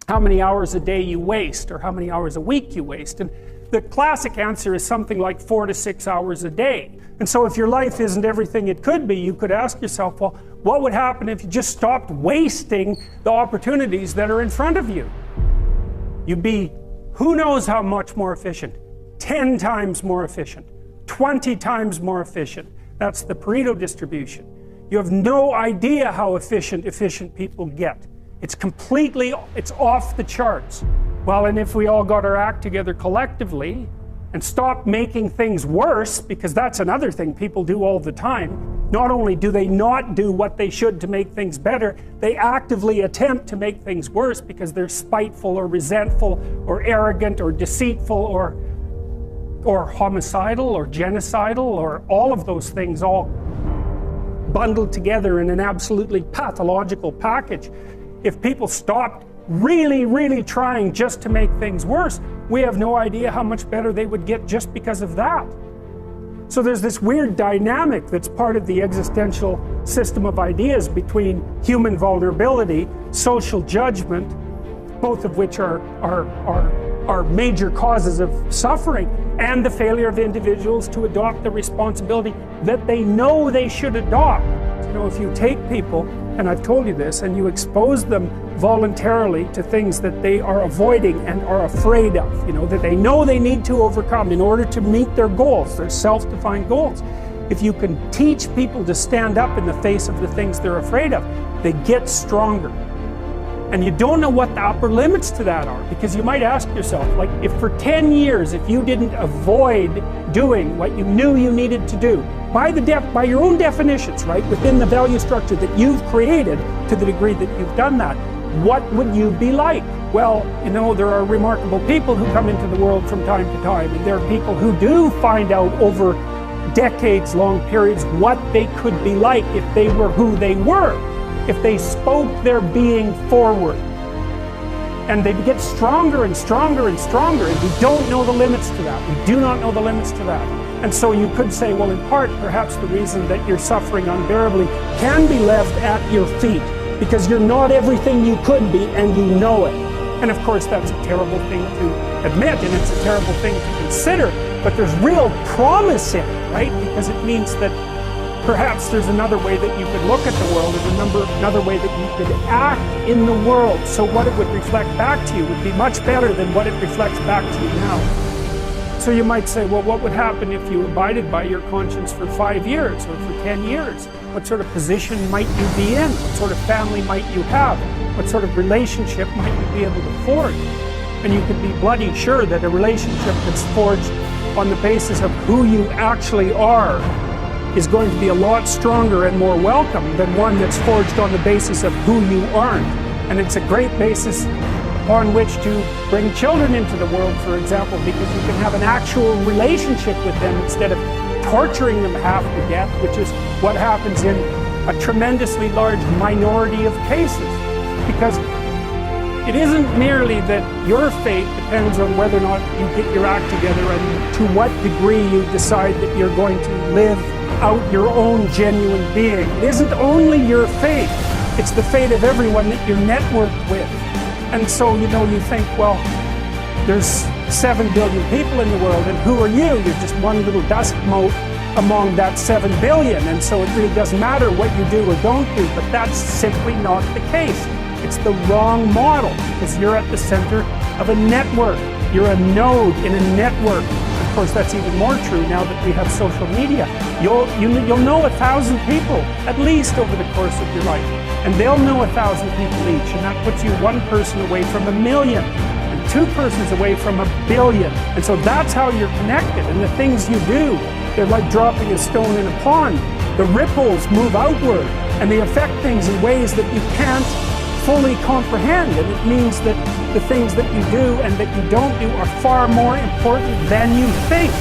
how many hours a day you waste or how many hours a week you waste. And the classic answer is something like 4 to 6 hours a day. And so if your life isn't everything it could be, you could ask yourself, well, what would happen if you just stopped wasting the opportunities that are in front of you? You'd be who knows how much more efficient. 10 times more efficient. 20 times more efficient. That's the Pareto distribution. You have no idea how efficient people get. It's off the charts. Well, and if we all got our act together collectively and stopped making things worse, because that's another thing people do all the time, not only do they not do what they should to make things better, they actively attempt to make things worse because they're spiteful or resentful or arrogant or deceitful or homicidal or genocidal or all of those things all bundled together in an absolutely pathological package. If people stopped really trying just to make things worse, we have no idea how much better they would get just because of that. So there's this weird dynamic that's part of the existential system of ideas between human vulnerability, social judgment, both of which are major causes of suffering, and the failure of individuals to adopt the responsibility that they know they should adopt. You know, if you take people, and I've told you this, and you expose them voluntarily to things that they are avoiding and are afraid of, you know, that they know they need to overcome in order to meet their goals, their self-defined goals. If you can teach people to stand up in the face of the things they're afraid of, they get stronger. And you don't know what the upper limits to that are, because you might ask yourself, like, if for 10 years, if you didn't avoid doing what you knew you needed to do, by your own definitions, right, within the value structure that you've created, to the degree that you've done that, what would you be like? Well, you know, there are remarkable people who come into the world from time to time, and there are people who do find out over decades-long periods what they could be like if they were who they were, if they spoke their being forward. And they get stronger and stronger and stronger, and we don't know the limits to that. We do not know the limits to that. And so you could say, well, in part, perhaps the reason that you're suffering unbearably can be left at your feet, because you're not everything you could be, and you know it. And of course, that's a terrible thing to admit, and it's a terrible thing to consider, but there's real promise in it, right? Because it means that perhaps there's another way that you could look at the world, and another way that you could act in the world, so what it would reflect back to you would be much better than what it reflects back to you now. So you might say, well, what would happen if you abided by your conscience for 5 years or for 10 years? What sort of position might you be in? What sort of family might you have? What sort of relationship might you be able to forge? And you could be bloody sure that a relationship that's forged on the basis of who you actually are is going to be a lot stronger and more welcome than one that's forged on the basis of who you aren't. And it's a great basis upon which to bring children into the world, for example, because you can have an actual relationship with them instead of torturing them half to death, which is what happens in a tremendously large minority of cases. Because it isn't merely that your fate depends on whether or not you get your act together and to what degree you decide that you're going to live out your own genuine being. It isn't only your fate, it's the fate of everyone that you're networked with. And so, you know, you think, well, there's 7 billion people in the world, and who are you? You're just one little dust mote among that 7 billion, and so it really doesn't matter what you do or don't do, but that's simply not the case. It's the wrong model, because you're at the center of a network. You're a node in a network. Of course, that's even more true now that we have social media. You'll know 1,000 people, at least over the course of your life. And they'll know 1,000 people each, and that puts you one person away from 1 million, and 2 persons away from 1 billion. And so that's how you're connected, and the things you do, they're like dropping a stone in a pond. The ripples move outward, and they affect things in ways that you can't fully comprehend, and it means that the things that you do and that you don't do are far more important than you think.